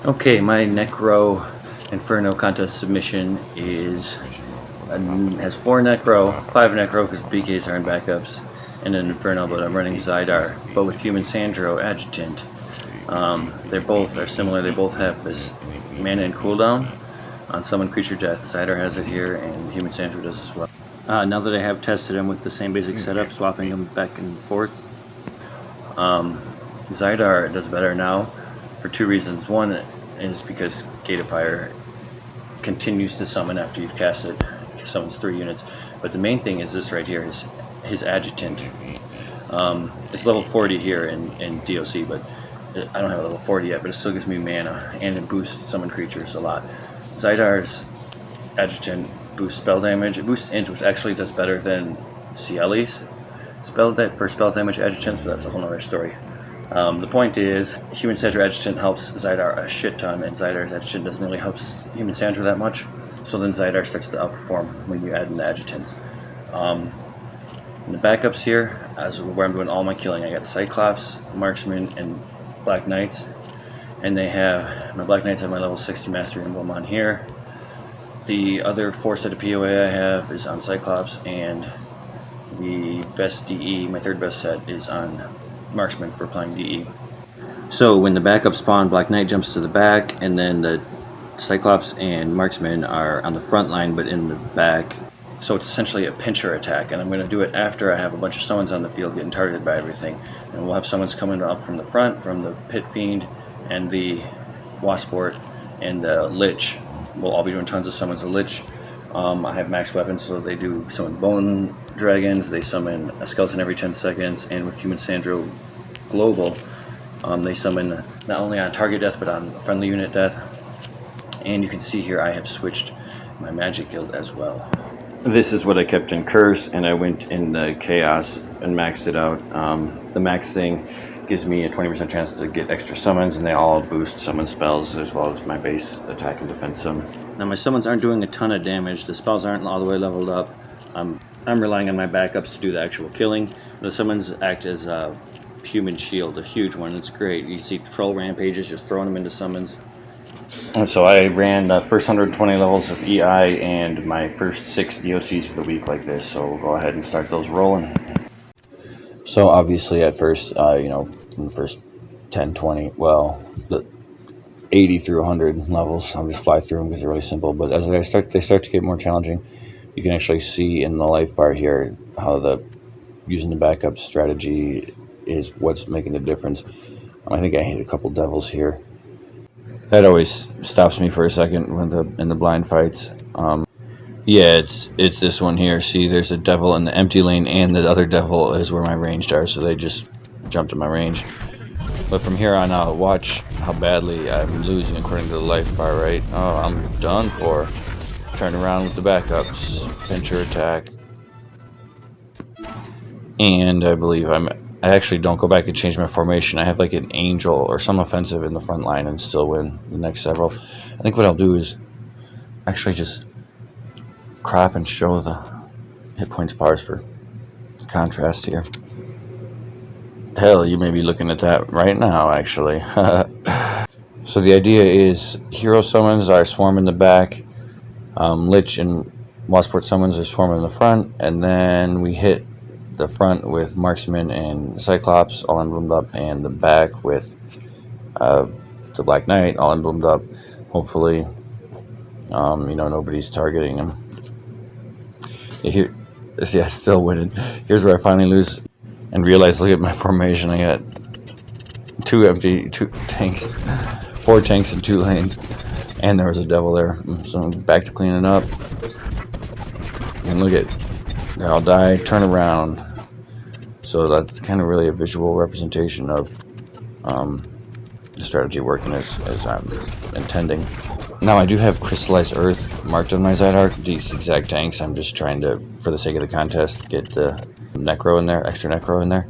Okay, my Necro Inferno contest submission has 4 Necro, 5 Necro because BKs are in backups, and an Inferno, but I'm running Zydar, but with Human Sandro Adjutant. They both are similar. They both have this mana and cooldown on summon creature death. Zydar has it here, and Human Sandro does as well. Now that I have tested them with the same basic setup, swapping them back and forth, Zydar does better now for 2 reasons. One is because Gate of Fire continues to summon after you've cast it. It summons 3 units. But the main thing is this right here, his Adjutant. It's level 40 here in DOC, but I don't have a level 40 yet, but it still gives me mana, and it boosts summon creatures a lot. Zydar's Adjutant boosts spell damage. It boosts int, which actually does better than Cieli's spell damage adjutants, but that's a whole other story. The point is, Human Sandro Adjutant helps Zydar a shit ton, and Zydar's Adjutant doesn't really help Human Sandro that much, so then Zydar starts to outperform when you add in the Adjutants. In the backups here, as where I'm doing all my killing, I got Cyclops, Marksman, and Black Knights, and my Black Knights have my level 60 Mastery Emblem on here. The other 4 set of POA I have is on Cyclops, and the best DE, my 3rd best set, is on Marksman for applying DE. So when the backup spawn, Black Knight jumps to the back, and then the Cyclops and Marksman are on the front line but in the back. So it's essentially a pincher attack, and I'm going to do it after I have a bunch of summons on the field getting targeted by everything. And we'll have summons coming up from the front, from the Pit Fiend and the Wasport and the Lich. We'll all be doing tons of summons of Lich. I have max weapons, so they do summon bone dragons, they summon a skeleton every 10 seconds, and with Human Sandro Global, they summon not only on target death, but on friendly unit death. And you can see here I have switched my magic guild as well. This is what I kept in Curse, and I went in the Chaos and maxed it out. The max thing gives me a 20% chance to get extra summons, and they all boost summon spells as well as my base attack and defense summon. Now my summons aren't doing a ton of damage, the spells aren't all the way leveled up. I'm relying on my backups to do the actual killing. The summons act as a human shield, a huge one. It's great. You see troll rampages, just throwing them into summons. And so I ran the first 120 levels of EI and my first 6 DOCs for the week like this, so we'll go ahead and start those rolling. So obviously at first, from the first 10, 20, well, the 80 through 100 levels, I'll just fly through them because they're really simple, but as they start to get more challenging, you can actually see in the life bar here how using the backup strategy is what's making the difference. I think I hit a couple devils here. That always stops me for a second in the blind fights. Yeah, it's this one here. See, there's a devil in the empty lane, and the other devil is where my ranged are, so they just jumped in my range. But from here on out, watch how badly I'm losing according to the life bar, right? Oh, I'm done for. Turn around with the backups, pincher attack, and I believe I actually don't go back and change my formation. I have like an angel or some offensive in the front line and still win the next several. I think what I'll do is actually just crop and show the hit points bars for contrast here. Hell, you may be looking at that right now, actually. So the idea is hero summons are swarm in the back, Lich and Wasport summons are swarm in the front, and then we hit the front with Marksman and Cyclops all emblemed up, and the back with the Black Knight all emblemed up. Hopefully, nobody's targeting him. Yeah, still winning. Here's where I finally lose and realize, look at my formation. I got 2 tanks, 4 tanks in 2 lanes, and there was a devil there. So I'm back to cleaning up. And look at, I'll die, turn around. So that's kind of really a visual representation of the strategy working as I'm intending. Now I do have Crystallized Earth marked on my Zydar, these exact tanks. I'm just trying to, for the sake of the contest, get the Necro in there, extra Necro in there.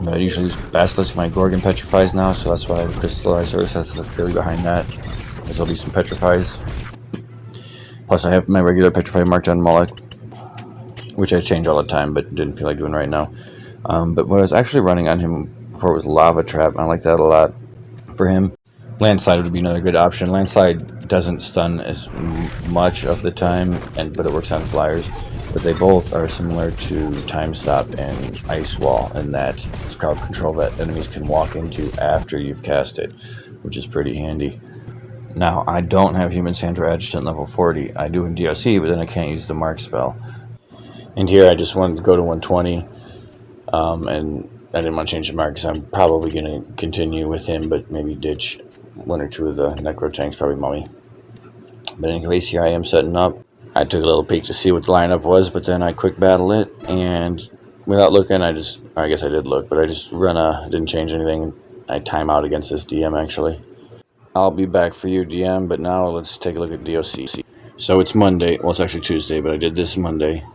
But I usually use Basilisk. My Gorgon petrifies now, so that's why Crystallized Earth has the theory behind that. There'll be some petrifies. Plus I have my regular petrify marked on Moloch, which I change all the time, but didn't feel like doing right now. But what I was actually running on him before was Lava Trap. I like that a lot for him. Landslide would be another good option. Landslide doesn't stun as much of the time, but it works on flyers. But they both are similar to Time Stop and Ice Wall in that it's crowd control that enemies can walk into after you've cast it, which is pretty handy. Now, I don't have Human Sandra Adjutant level 40. I do in DLC, but then I can't use the Mark spell. And here I just wanted to go to 120, and I didn't want to change the Mark because I'm probably going to continue with him, but maybe ditch one or two of the Necro tanks, probably Mummy. But anyways, here I am setting up. I took a little peek to see what the lineup was, but then I quick battle it, and without looking, I guess I did look, but I just didn't change anything. I time out against this DM actually. I'll be back for you, DM, but now let's take a look at DOC. So it's Monday. Well, it's actually Tuesday, but I did this Monday.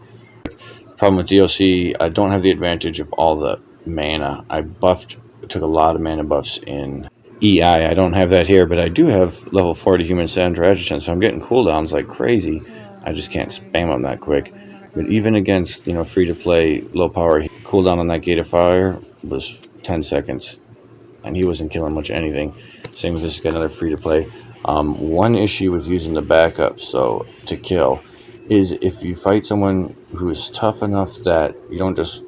Problem with DOC, I don't have the advantage of all the mana. I took a lot of mana buffs in EI. I don't have that here, but I do have level 40 Human Sandra Adjutant, so I'm getting cooldowns like crazy. I just can't spam them that quick. But even against, free-to-play, low-power, cooldown on that Gate of Fire was 10 seconds. And he wasn't killing much of anything. Same with this guy, another free-to-play. One issue with using the backup, so to kill, is if you fight someone who is tough enough that you don't just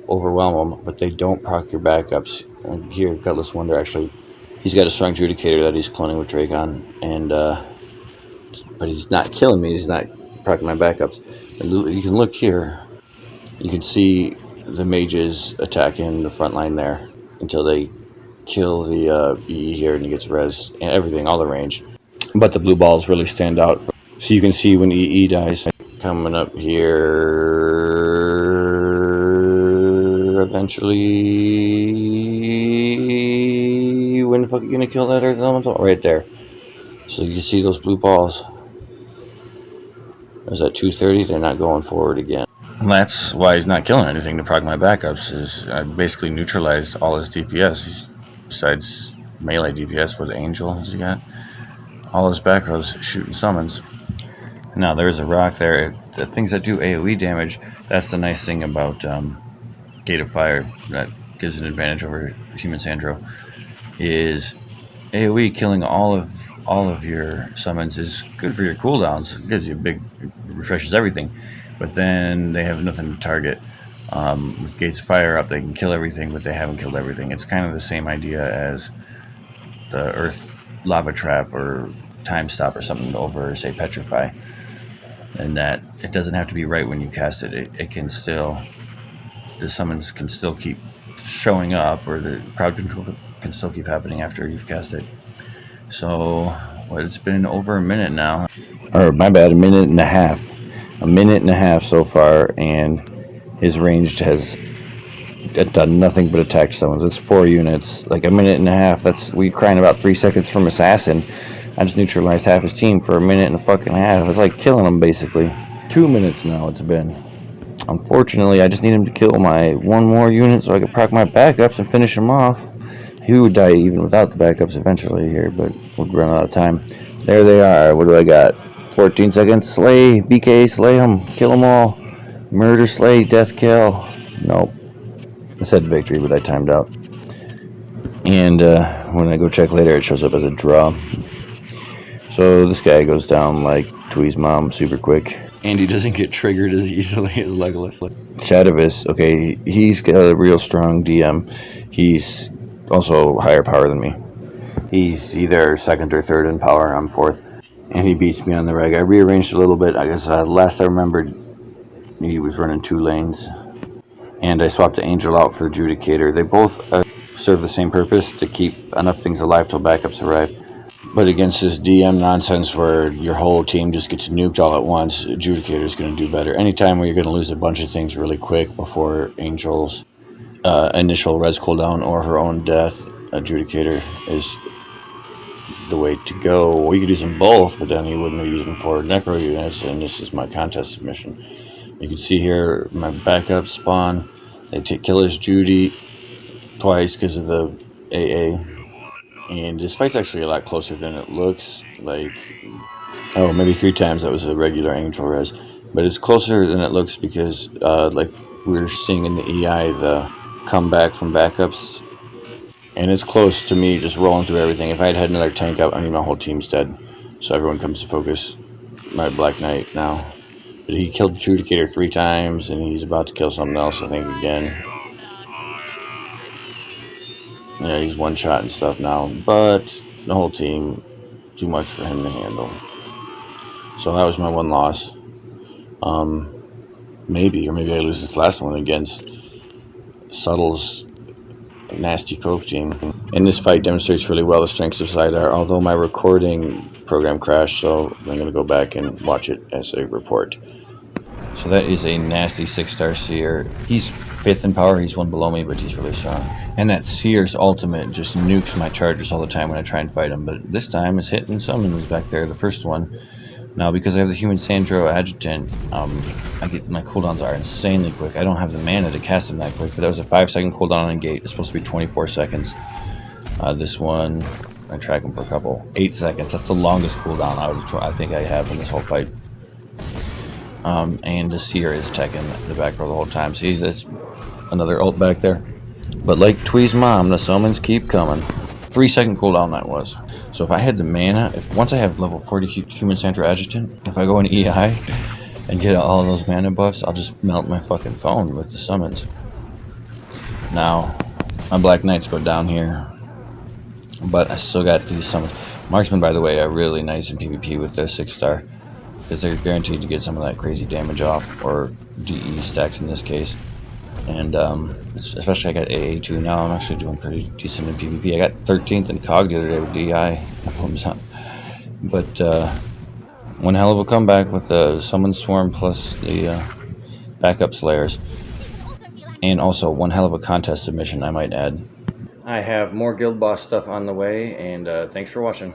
overwhelm them, but they don't proc your backups. And here, Gutless Wonder actually, he's got a strong Judicator that he's cloning with Dracon, and but he's not killing me. He's not procking my backups. And you can look here. You can see the mages attacking the front line there until they kill the EE here, and he gets res and everything, all the range. But the blue balls really stand out. So you can see when EE dies. Coming up here eventually. When the fuck are you gonna kill that Earth Elemental? Right there. So you see those blue balls. There's at 230, they're not going forward again. And that's why he's not killing anything to proc my backups, is I basically neutralized all his DPS. Besides melee DPS with Angel, he got all his back rows shooting summons. Now there is a rock there. The things that do AoE damage, that's the nice thing about Gate of Fire that gives an advantage over Human Sandro, is AoE killing all of your summons is good for your cooldowns. It gives you refreshes everything. But then they have nothing to target. With Gates of Fire up, they can kill everything, but they haven't killed everything. It's kind of the same idea as the Earth Lava Trap or Time Stop or something over, say, Petrify. And that it doesn't have to be right when you cast it. It can still, the summons can still keep showing up, or the crowd control can still keep happening after you've cast it. So, it's been over a minute now. Or, my bad, a minute and a half. A minute and a half so far, and his ranged has done nothing but attack summons. It's 4 units. Like a minute and a half. We crying about 3 seconds from Assassin. I just neutralized half his team for a minute and a fucking half. It's like killing him, basically. 2 minutes now it's been. Unfortunately, I just need him to kill my one more unit so I can proc my backups and finish him off. He would die even without the backups eventually here, but we'll run out of time. There they are. What do I got? 14 seconds. Slay. BK. Slay him. Kill them all. Murder, slay, death, kill. Nope. I said victory, but I timed out. And when I go check later, it shows up as a draw. So this guy goes down like Twee's mom super quick. And he doesn't get triggered as easily as Legolas. Shadowvis, okay, he's got a real strong DM. He's also higher power than me. He's either second or third in power. I'm fourth. And he beats me on the reg. I rearranged a little bit. I guess last I remembered, he was running 2 lanes. And I swapped the Angel out for the Judicator. They both serve the same purpose, to keep enough things alive till backups arrive. But against this DM nonsense where your whole team just gets nuked all at once, Judicator is going to do better. Anytime where you're going to lose a bunch of things really quick before Angel's initial res cooldown or her own death, Judicator is the way to go. We could use them both, but then you wouldn't be using 4 Necro units, and this is my contest submission. You can see here my backup spawn. They kill his Judy twice because of the AA. And this fight's actually a lot closer than it looks. Like, maybe 3 times that was a regular Angel res. But it's closer than it looks because, like we were seeing in the EI, the comeback from backups And it's close to me just rolling through everything. If I had another tank up, I mean, my whole team's dead. So everyone comes to focus my Black Knight now. But he killed Judicator 3 times, and he's about to kill something else, I think, again. Yeah, he's one shot and stuff now. But the whole team, too much for him to handle. So that was my one loss. Maybe I lose this last one against Subtle's nasty Cove team. And this fight demonstrates really well the strengths of Zydar, although my recording program crashed, so I'm going to go back and watch it as a report. So that is a nasty 6-star Seer. He's 5th in power, he's one below me, but he's really strong. And that Seer's ultimate just nukes my chargers all the time when I try and fight him, but this time it's hitting summons back there, the first one. Now, because I have the Human Sandro Adjutant, I get my cooldowns are insanely quick. I don't have the mana to cast them that quick, but that was a 5-second cooldown on Gate. It's supposed to be 24 seconds. This one, I track him for a couple. 8 seconds. That's the longest cooldown I think I have in this whole fight. And the Seer is teching the back row the whole time. See, that's another ult back there. But like Twee's mom, the summons keep coming. 3-second cooldown that was. So if I had the mana, once I have level 40 Human Sandro Adjutant, if I go in EI and get all of those mana buffs, I'll just melt my fucking phone with the summons. Now, my Black Knight's go down here, but I still got these summons. Marksmen, by the way, are really nice in PvP with their 6-star, because they're guaranteed to get some of that crazy damage off, or DE stacks in this case. And especially I got AA2 now. I'm actually doing pretty decent in PvP. I got 13th in COG the other day with DI. But one hell of a comeback with the Summon Swarm plus the backup Slayers. And also one hell of a contest submission, I might add. I have more Guild Boss stuff on the way, and thanks for watching.